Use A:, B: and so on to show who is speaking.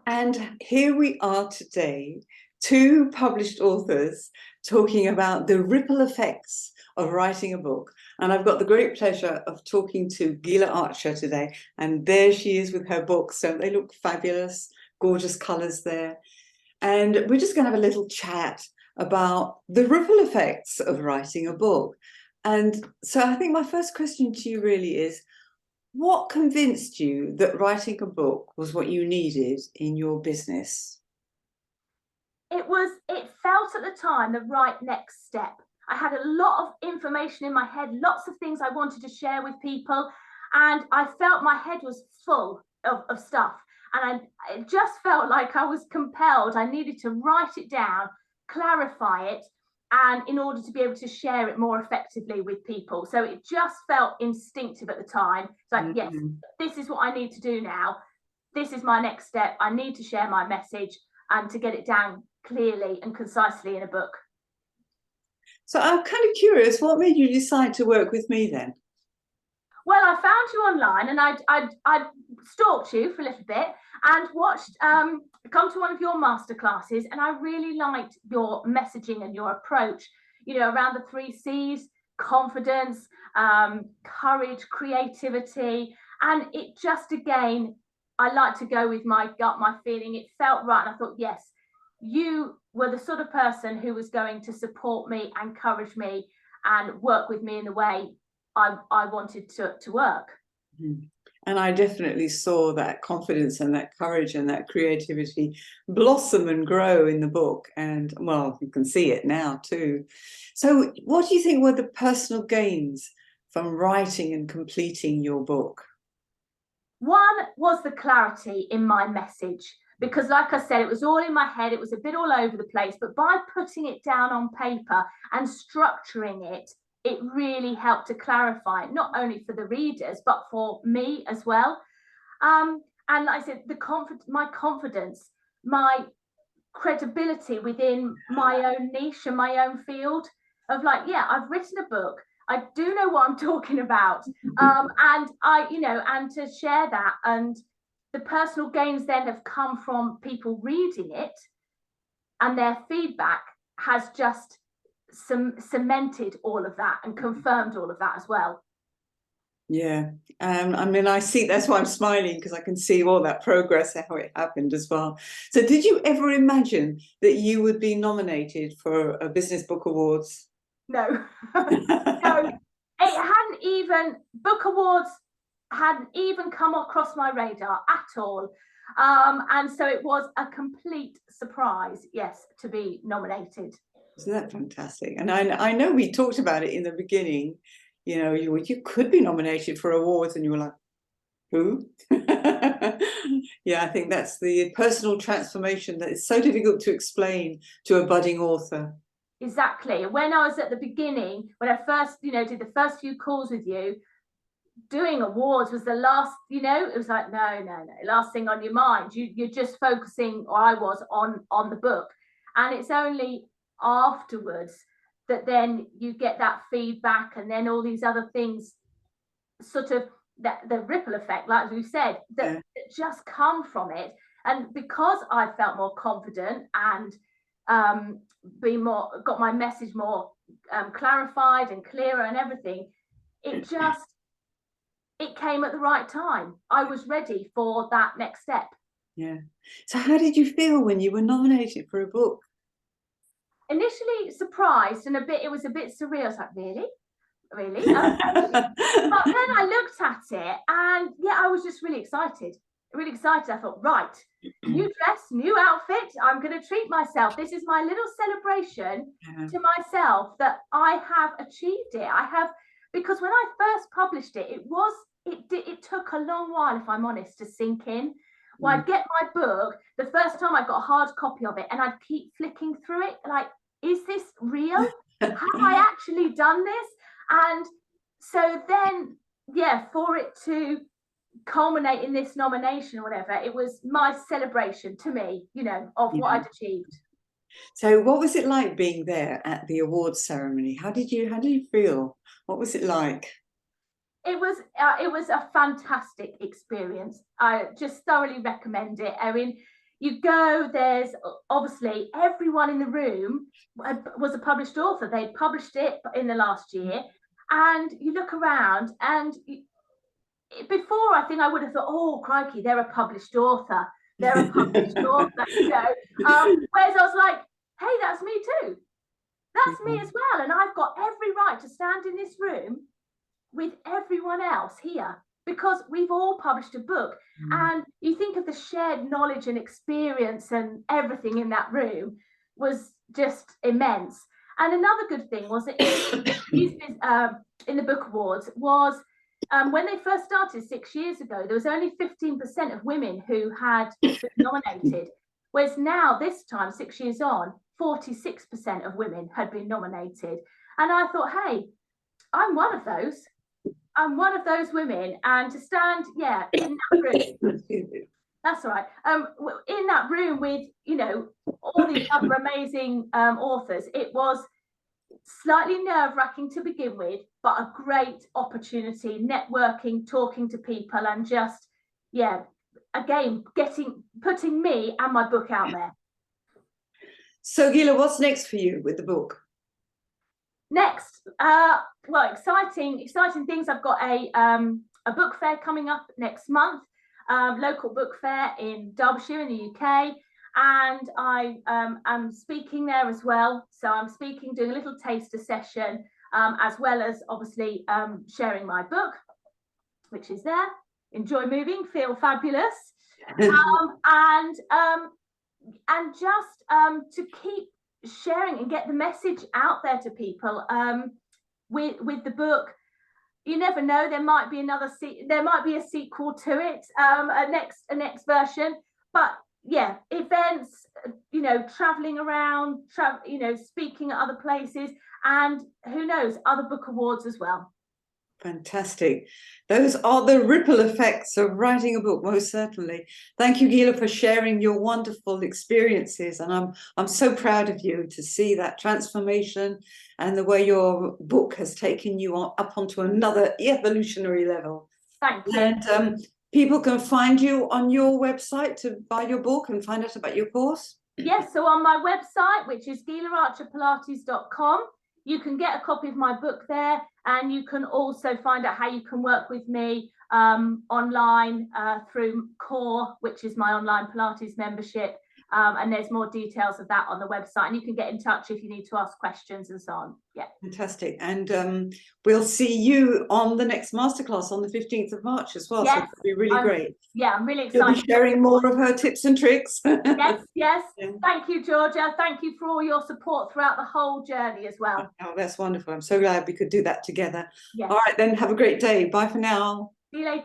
A: And here we are today, two published authors talking about the ripple effects of writing a book. And I've got the great pleasure of talking to Gila Archer today. And there she is with her books. So they look fabulous, gorgeous colours there. And we're just going to have a little chat about the ripple effects of writing a book. And so I think my first question to you really is, what convinced you that writing a book was what you needed in your business?
B: It felt at the time the right next step. I had a lot of information in my head, lots of things I wanted to share with people, and I felt my head was full of stuff. And it just felt like I was compelled. I needed to write it down, clarify it, and in order to be able to share it more effectively with people. So it just felt instinctive at the time. It's like, yes, this is what I need to do now. This is my next step. I need to share my message and to get it down clearly and concisely in a book.
A: So I'm kind of curious, what made you decide to work with me then?
B: Well, I found you online and I'd stalked you for a little bit and watched, come to one of your masterclasses, and I really liked your messaging and your approach, around the 3 C's: confidence, courage, creativity. And it just, again, I like to go with my gut, my feeling. It felt right. And I thought, yes, you were the sort of person who was going to support me, encourage me, and work with me in the way I wanted to work.
A: And I definitely saw that confidence and that courage and that creativity blossom and grow in the book. And well, you can see it now too. So what do you think were the personal gains from writing and completing your book?
B: One was the clarity in my message, because like I said, it was all in my head, it was a bit all over the place, but by putting it down on paper and structuring it, it really helped to clarify it, not only for the readers but for me as well. And like I said, my confidence, my credibility within my own niche and my own field, of like, yeah, I've written a book, I do know what I'm talking about. And and to share that, and the personal gains then have come from people reading it, and their feedback has just cemented all of that and confirmed all of that as well.
A: Yeah, I mean, I see, that's why I'm smiling, because I can see all that progress, how it happened as well. So did you ever imagine that you would be nominated for a Business Book Awards?
B: No. No, it hadn't even, book awards hadn't even come across my radar at all. And so it was a complete surprise, yes, to be nominated.
A: Isn't that fantastic? And I know we talked about it in the beginning, you could be nominated for awards, and you were like, who? Yeah, I think that's the personal transformation that is so difficult to explain to a budding author.
B: Exactly. When I was at the beginning, when I first, did the first few calls with you, doing awards was the last, it was like, no, last thing on your mind. You're just focusing, or I was, on the book. And it's only afterwards that then you get that feedback, and then all these other things, sort of that the ripple effect, like we said, that just come from it. And because I felt more confident and got my message more clarified and clearer and everything, it came at the right time. I was ready for that next step.
A: Yeah. So how did you feel when you were nominated for a book?
B: Initially surprised, and it was a bit surreal. I was like, really? Okay. But then I looked at it, and yeah, I was just really excited. Really excited. I thought, right, new dress, new outfit. I'm going to treat myself. This is my little celebration to myself that I have achieved it. I have, because when I first published it, it took a long while, if I'm honest, to sink in. Well, I'd get my book, the first time I got a hard copy of it, and I'd keep flicking through it, like, is this real? Have I actually done this? And so then, yeah, for it to culminate in this nomination or whatever, it was my celebration to me, of what I'd achieved.
A: So what was it like being there at the awards ceremony? How did you feel? What was it like?
B: It was a fantastic experience. I just thoroughly recommend it. I mean, you go, there's obviously everyone in the room was a published author. They'd published it in the last year, and you look around, and before, I think I would have thought, oh crikey, they're a published author. They're a published author, you know. Whereas I was like, hey, that's me too. That's me as well. And I've got every right to stand in this room with everyone else here, because we've all published a book. And you think of the shared knowledge and experience and everything in that room was just immense. And another good thing was that in the book awards was when they first started 6 years ago, there was only 15% of women who had been nominated, whereas now, this time, 6 years on, 46% of women had been nominated. And I thought, hey, I'm one of those. I'm one of those women, and to stand, in that room, that's right, in that room with, you know, all these other amazing authors, it was slightly nerve-wracking to begin with, but a great opportunity, networking, talking to people, and just, again, putting me and my book out there.
A: So Gila, what's next for you with the book?
B: Next, well, exciting things. I've got a book fair coming up next month, local book fair in Derbyshire in the UK, and I am speaking there as well. So I'm speaking, doing a little taster session, as well as obviously sharing my book, which is there. Enjoy moving, feel fabulous, and just to keep sharing and get the message out there to people with the book. You never know, there might be there might be a sequel to it, a next version. But yeah, events, you know, traveling around, you know, speaking at other places, and who knows, other book awards as well.
A: Fantastic. Those are the ripple effects of writing a book, most certainly. Thank you, Gila, for sharing your wonderful experiences. And I'm so proud of you to see that transformation and the way your book has taken you up onto another evolutionary level.
B: Thank you.
A: And people can find you on your website to buy your book and find out about your course?
B: Yes, so on my website, which is gilaarcherpilates.com, you can get a copy of my book there, and you can also find out how you can work with me online through Core, which is my online Pilates membership. And there's more details of that on the website, and you can get in touch if you need to ask questions and so on. Yeah.
A: Fantastic. And we'll see you on the next masterclass on the 15th of March as well.
B: Yes,
A: so it'll be really great.
B: Yeah, I'm really excited.
A: You'll be sharing more of her tips and tricks.
B: Yes.
A: Yeah.
B: Thank you, Georgia. Thank you for all your support throughout the whole journey as well.
A: Oh, that's wonderful. I'm so glad we could do that together.
B: Yes.
A: All right, then have a great day. Bye for now.
B: See you later.